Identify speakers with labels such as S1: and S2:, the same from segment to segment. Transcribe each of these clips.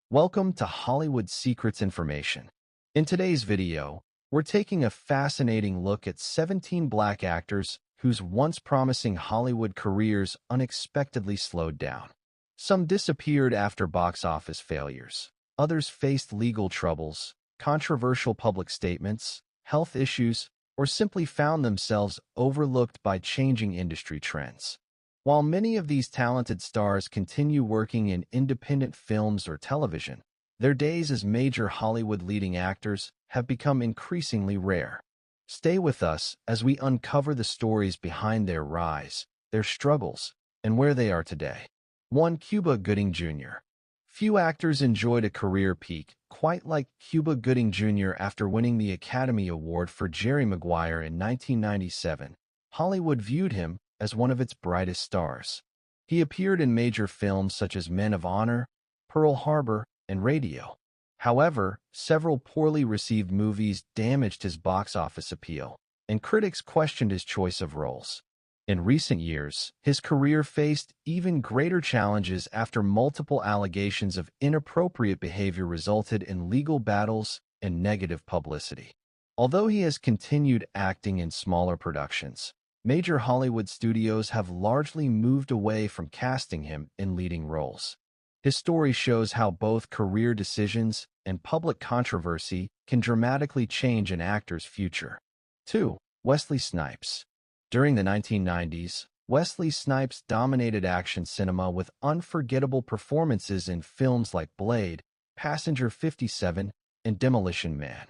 S1: Welcome to Hollywood Secrets Information. In today's video, we're taking a fascinating look at 17 black actors whose once promising Hollywood careers unexpectedly slowed down. Some disappeared after box office failures. Others faced legal troubles, controversial public statements, health issues, or simply found themselves overlooked by changing industry trends. While many of these talented stars continue working in independent films or television, their days as major Hollywood leading actors have become increasingly rare. Stay with us as we uncover the stories behind their rise, their struggles, and where they are today. 1. Cuba Gooding Jr. Few actors enjoyed a career peak quite like Cuba Gooding Jr. after winning the Academy Award for Jerry Maguire in 1997. Hollywood viewed him as one of its brightest stars. He appeared in major films such as Men of Honor, Pearl Harbor, and Radio. However, several poorly received movies damaged his box office appeal, and critics questioned his choice of roles. In recent years, his career faced even greater challenges after multiple allegations of inappropriate behavior resulted in legal battles and negative publicity. Although he has continued acting in smaller productions, major Hollywood studios have largely moved away from casting him in leading roles. His story shows how both career decisions and public controversy can dramatically change an actor's future. 2. Wesley Snipes. During the 1990s, Wesley Snipes dominated action cinema with unforgettable performances in films like Blade, Passenger 57, and Demolition Man.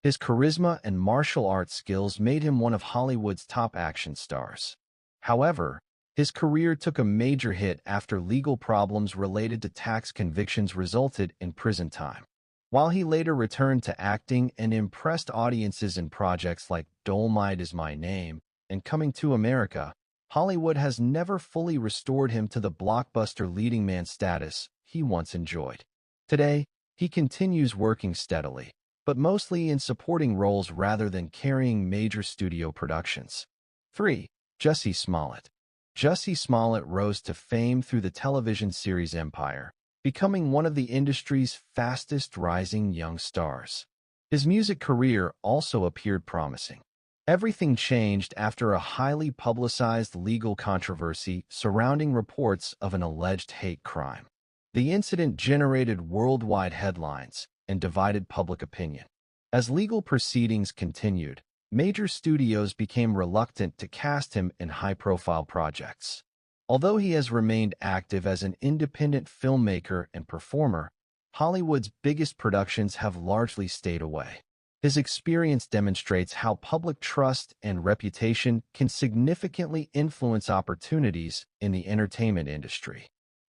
S1: His charisma and martial arts skills made him one of Hollywood's top action stars. However, his career took a major hit after legal problems related to tax convictions resulted in prison time. While he later returned to acting and impressed audiences in projects like Dolomite Is My Name and Coming to America, Hollywood has never fully restored him to the blockbuster leading man status he once enjoyed. Today, he continues working steadily, but mostly in supporting roles rather than carrying major studio productions. 3. Jussie Smollett. Jussie Smollett rose to fame through the television series Empire, becoming one of the industry's fastest rising young stars. His music career also appeared promising. Everything changed after a highly publicized legal controversy surrounding reports of an alleged hate crime. The incident generated worldwide headlines and divided public opinion. As legal proceedings continued, major studios became reluctant to cast him in high-profile projects. Although he has remained active as an independent filmmaker and performer, Hollywood's biggest productions have largely stayed away. His experience demonstrates how public trust and reputation can significantly influence opportunities in the entertainment industry.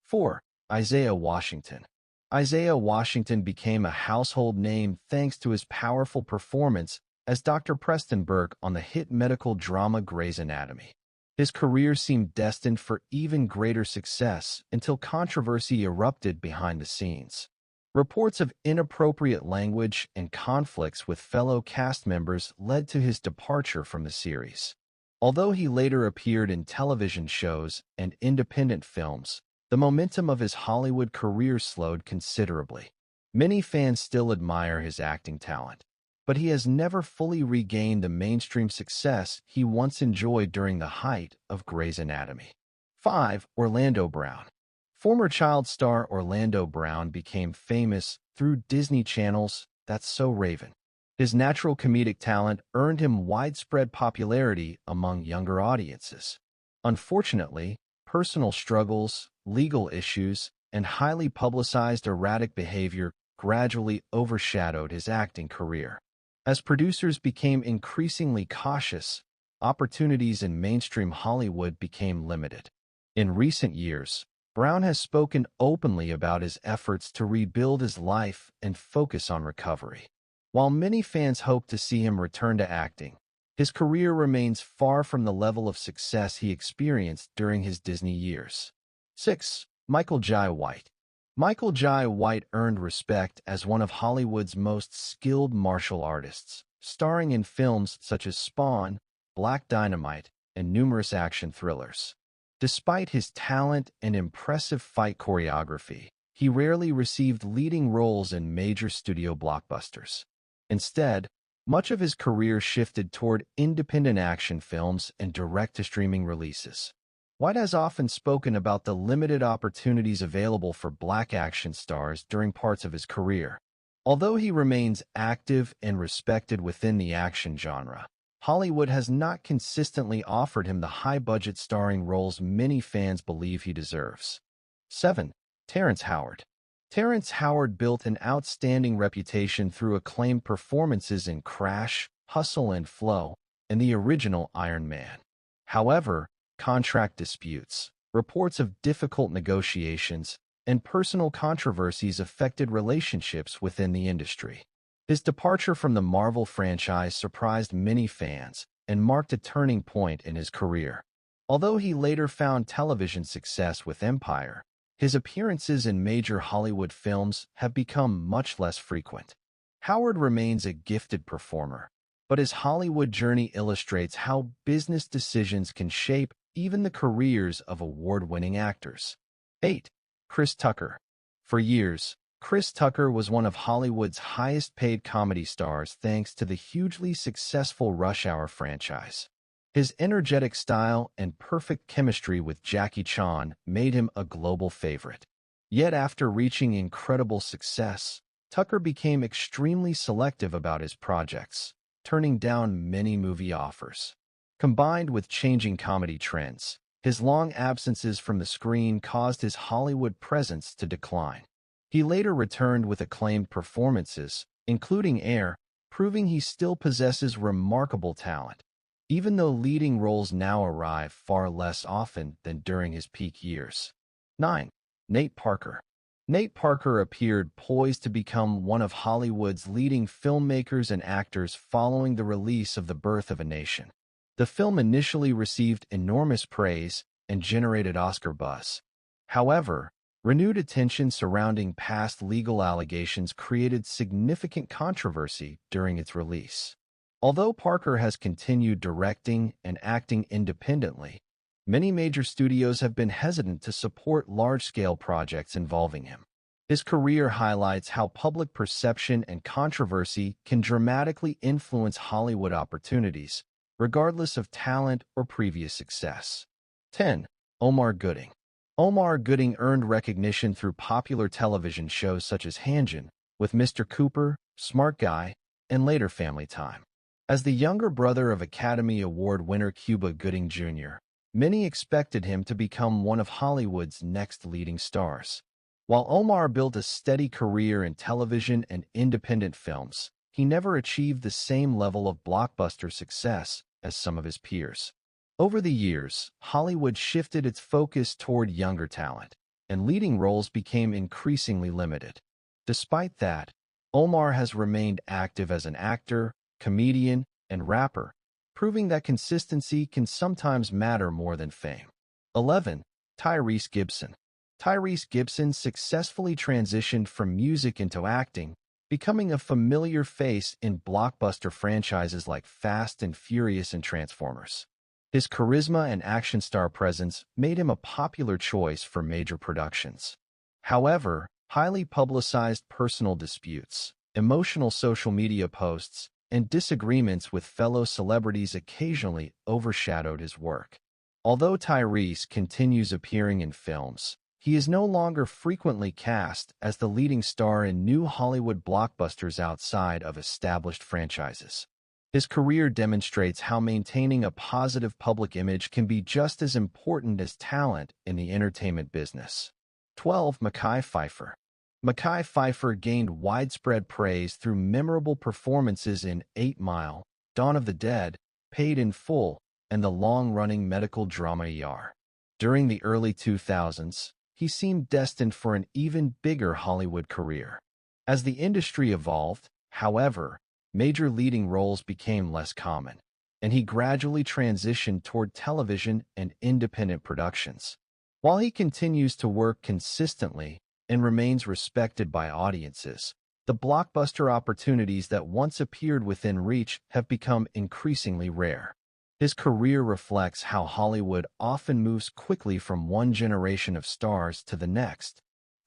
S1: 4. Isaiah Washington. Isaiah Washington became a household name thanks to his powerful performance as Dr. Preston Burke on the hit medical drama Grey's Anatomy. His career seemed destined for even greater success until controversy erupted behind the scenes. Reports of inappropriate language and conflicts with fellow cast members led to his departure from the series. Although he later appeared in television shows and independent films, the momentum of his Hollywood career slowed considerably. Many fans still admire his acting talent, but he has never fully regained the mainstream success he once enjoyed during the height of Grey's Anatomy. 5. Orlando Brown. Former child star Orlando Brown became famous through Disney Channel's That's So Raven. His natural comedic talent earned him widespread popularity among younger audiences. Unfortunately, personal struggles, legal issues, and highly publicized erratic behavior gradually overshadowed his acting career. As producers became increasingly cautious, opportunities in mainstream Hollywood became limited. In recent years, Brown has spoken openly about his efforts to rebuild his life and focus on recovery. While many fans hope to see him return to acting, his career remains far from the level of success he experienced during his Disney years. 6. Michael Jai White. Michael Jai White earned respect as one of Hollywood's most skilled martial artists, starring in films such as Spawn, Black Dynamite, and numerous action thrillers. Despite his talent and impressive fight choreography, he rarely received leading roles in major studio blockbusters. Instead, much of his career shifted toward independent action films and direct-to-streaming releases. White has often spoken about the limited opportunities available for black action stars during parts of his career. Although he remains active and respected within the action genre, Hollywood has not consistently offered him the high-budget starring roles many fans believe he deserves. 7. Terrence Howard. Terrence Howard built an outstanding reputation through acclaimed performances in Crash, Hustle and Flow, and the original Iron Man. However, contract disputes, reports of difficult negotiations, and personal controversies affected relationships within the industry. His departure from the Marvel franchise surprised many fans and marked a turning point in his career. Although he later found television success with Empire, his appearances in major Hollywood films have become much less frequent. Howard remains a gifted performer, but his Hollywood journey illustrates how business decisions can shape even the careers of award-winning actors. 8. Chris Tucker. For years, Chris Tucker was one of Hollywood's highest-paid comedy stars thanks to the hugely successful Rush Hour franchise. His energetic style and perfect chemistry with Jackie Chan made him a global favorite. Yet after reaching incredible success, Tucker became extremely selective about his projects, turning down many movie offers. Combined with changing comedy trends, his long absences from the screen caused his Hollywood presence to decline. He later returned with acclaimed performances, including Air, proving he still possesses remarkable talent, even though leading roles now arrive far less often than during his peak years. 9. Nate Parker. Nate Parker appeared poised to become one of Hollywood's leading filmmakers and actors following the release of The Birth of a Nation. The film initially received enormous praise and generated Oscar buzz. However, renewed attention surrounding past legal allegations created significant controversy during its release. Although Parker has continued directing and acting independently, many major studios have been hesitant to support large-scale projects involving him. His career highlights how public perception and controversy can dramatically influence Hollywood opportunities, regardless of talent or previous success. 10. Omar Gooding. Omar Gooding earned recognition through popular television shows such as Hanjin, with Mr. Cooper, Smart Guy, and later Family Time. As the younger brother of Academy Award winner Cuba Gooding Jr., many expected him to become one of Hollywood's next leading stars. While Omar built a steady career in television and independent films, he never achieved the same level of blockbuster success as some of his peers. Over the years, Hollywood shifted its focus toward younger talent, and leading roles became increasingly limited. Despite that, Omar has remained active as an actor, comedian, and rapper, proving that consistency can sometimes matter more than fame. 11. Tyrese Gibson. Tyrese Gibson successfully transitioned from music into acting, becoming a familiar face in blockbuster franchises like Fast and Furious and Transformers. His charisma and action star presence made him a popular choice for major productions. However, highly publicized personal disputes, emotional social media posts, and disagreements with fellow celebrities occasionally overshadowed his work. Although Tyrese continues appearing in films, he is no longer frequently cast as the leading star in new Hollywood blockbusters outside of established franchises. His career demonstrates how maintaining a positive public image can be just as important as talent in the entertainment business. 12. Mekhi Phifer. Mekhi Phifer gained widespread praise through memorable performances in 8 Mile, Dawn of the Dead, Paid in Full, and the long-running medical drama ER. During the early 2000s, he seemed destined for an even bigger Hollywood career. As the industry evolved, however, major leading roles became less common, and he gradually transitioned toward television and independent productions. While he continues to work consistently and remains respected by audiences, the blockbuster opportunities that once appeared within reach have become increasingly rare. His career reflects how Hollywood often moves quickly from one generation of stars to the next,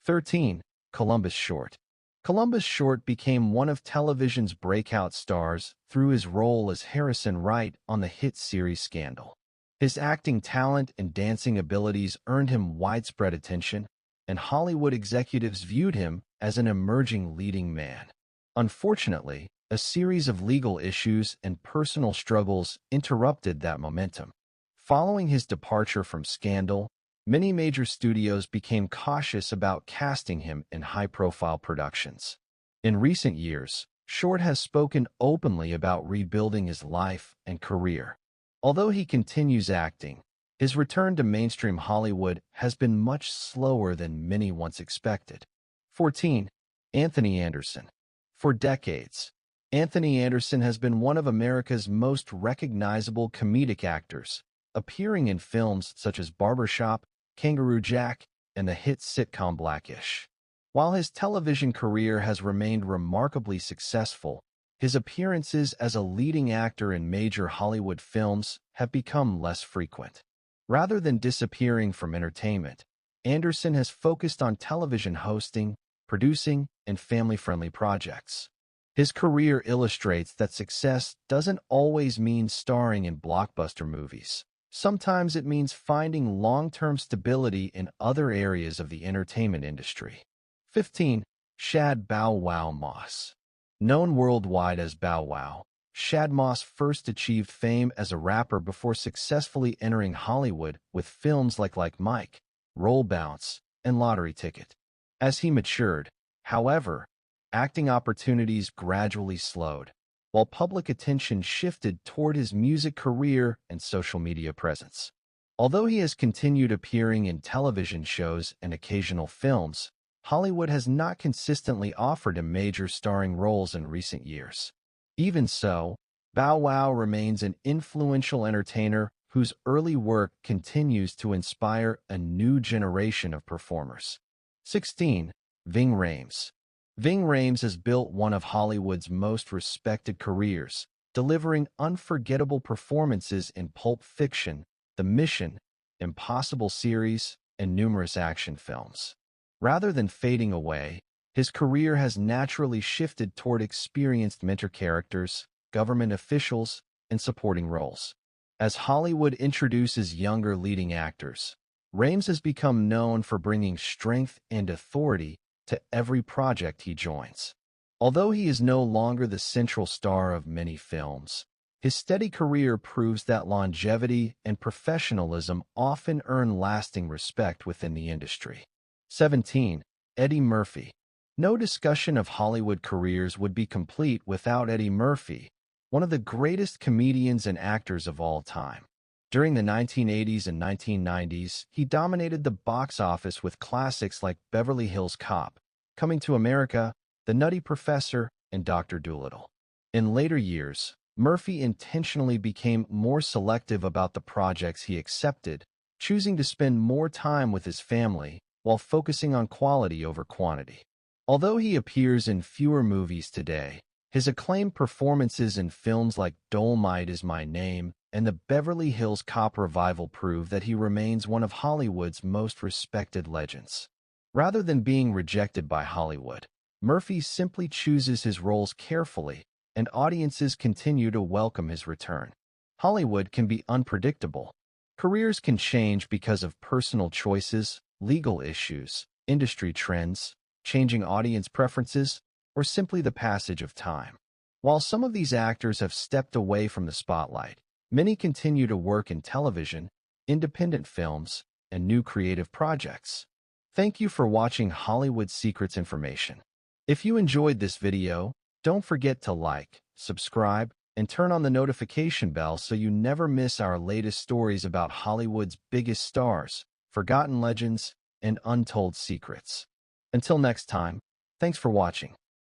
S1: 13. Columbus Short. Columbus Short became one of television's breakout stars through his role as Harrison Wright on the hit series Scandal. His acting talent and dancing abilities earned him widespread attention, and Hollywood executives viewed him as an emerging leading man. Unfortunately, a series of legal issues and personal struggles interrupted that momentum. Following his departure from Scandal, many major studios became cautious about casting him in high-profile productions. In recent years, Short has spoken openly about rebuilding his life and career. Although he continues acting, his return to mainstream Hollywood has been much slower than many once expected. 14. Anthony Anderson. For decades, Anthony Anderson has been one of America's most recognizable comedic actors, appearing in films such as Barbershop, Kangaroo Jack, and the hit sitcom Blackish. While his television career has remained remarkably successful, his appearances as a leading actor in major Hollywood films have become less frequent. Rather than disappearing from entertainment, Anderson has focused on television hosting, producing, and family-friendly projects. His career illustrates that success doesn't always mean starring in blockbuster movies. Sometimes it means finding long-term stability in other areas of the entertainment industry. 15. Shad Bow Wow Moss. Known worldwide as Bow Wow, Shad Moss first achieved fame as a rapper before successfully entering Hollywood with films like Mike, Roll Bounce, and Lottery Ticket. As he matured, however, acting opportunities gradually slowed, while public attention shifted toward his music career and social media presence. Although he has continued appearing in television shows and occasional films, Hollywood has not consistently offered him major starring roles in recent years. Even so, Bow Wow remains an influential entertainer whose early work continues to inspire a new generation of performers. 16. Ving Rhames. Ving Rhames has built one of Hollywood's most respected careers, delivering unforgettable performances in Pulp Fiction, The Mission, Impossible series, and numerous action films. Rather than fading away, his career has naturally shifted toward experienced mentor characters, government officials, and supporting roles. As Hollywood introduces younger leading actors, Rhames has become known for bringing strength and authority to every project he joins. Although he is no longer the central star of many films, his steady career proves that longevity and professionalism often earn lasting respect within the industry. 17. Eddie Murphy. No discussion of Hollywood careers would be complete without Eddie Murphy, one of the greatest comedians and actors of all time. During the 1980s and 1990s, he dominated the box office with classics like Beverly Hills Cop, Coming to America, The Nutty Professor, and Dr. Dolittle. In later years, Murphy intentionally became more selective about the projects he accepted, choosing to spend more time with his family while focusing on quality over quantity. Although he appears in fewer movies today, his acclaimed performances in films like Dolomite Is My Name and the Beverly Hills Cop revival prove that he remains one of Hollywood's most respected legends. Rather than being rejected by Hollywood, Murphy simply chooses his roles carefully, and audiences continue to welcome his return. Hollywood can be unpredictable. Careers can change because of personal choices, legal issues, industry trends, changing audience preferences, or simply the passage of time. While some of these actors have stepped away from the spotlight, many continue to work in television, independent films, and new creative projects. Thank you for watching Hollywood Secrets Information. If you enjoyed this video, don't forget to like, subscribe, and turn on the notification bell so you never miss our latest stories about Hollywood's biggest stars, forgotten legends, and untold secrets. Until next time, thanks for watching.